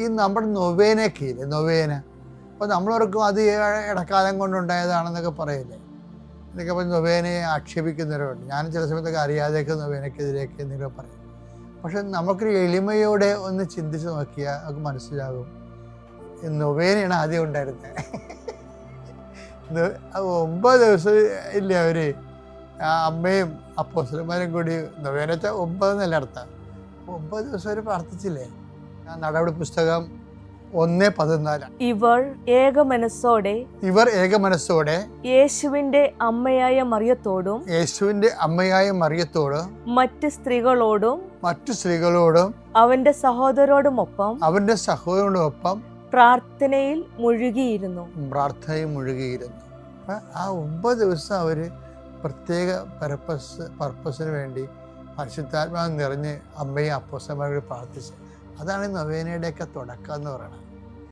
ഈ നമ്മുടെ നൊവേനയൊക്കെ ഇല്ലേ, നൊവേന, അപ്പോൾ നമ്മളോർക്കും അത് ഇടക്കാലം കൊണ്ടുണ്ടായതാണെന്നൊക്കെ പറയില്ലേ. എന്നൊക്കെ പറഞ്ഞ് നൊവേനയെ ആക്ഷേപിക്കുന്നവരുണ്ട്. ഞാൻ ചില സമയത്തൊക്കെ അറിയാതെയൊക്കെ നൊവേനയ്ക്കെതിരെയൊക്കെ എന്തെങ്കിലും പറയും. പക്ഷെ നമുക്കൊരു എളിമയോടെ ഒന്ന് ചിന്തിച്ച് നോക്കിയാൽ നമുക്ക് മനസ്സിലാകും നൊവേനയാണ് ആദ്യം ഉണ്ടായിരുന്നത്. 9 ദിവസം ഇല്ലേ അവർ അമ്മയും അപ്പോസ്തലന്മാരും കൂടി, നൊവേന വെച്ചാൽ 9 എന്നല്ല അർത്ഥം. 9 ദിവസം അവർ പ്രാർത്ഥിച്ചില്ലേ. നടപടി പുസ്തകം 1:14. ഇവർ ഏകമനസ്സോടെ യേശുവിന്റെ അമ്മയായ മറിയത്തോടും മറ്റ് സ്ത്രീകളോടും അവന്റെ സഹോദരോടുമൊപ്പം പ്രാർത്ഥനയിൽ മുഴുകിയിരുന്നു. ആ 9 ദിവസം അവർ പ്രത്യേക പർപ്പസിന് വേണ്ടി പരിശുദ്ധാത്മാവ് നിറഞ്ഞ് അമ്മയും അപ്പോസ്തലന്മാരോട് പ്രാർത്ഥിച്ചു. അതാണ് നൊവേനയുടെയൊക്കെ തുടക്കം എന്ന് പറയുന്നത്.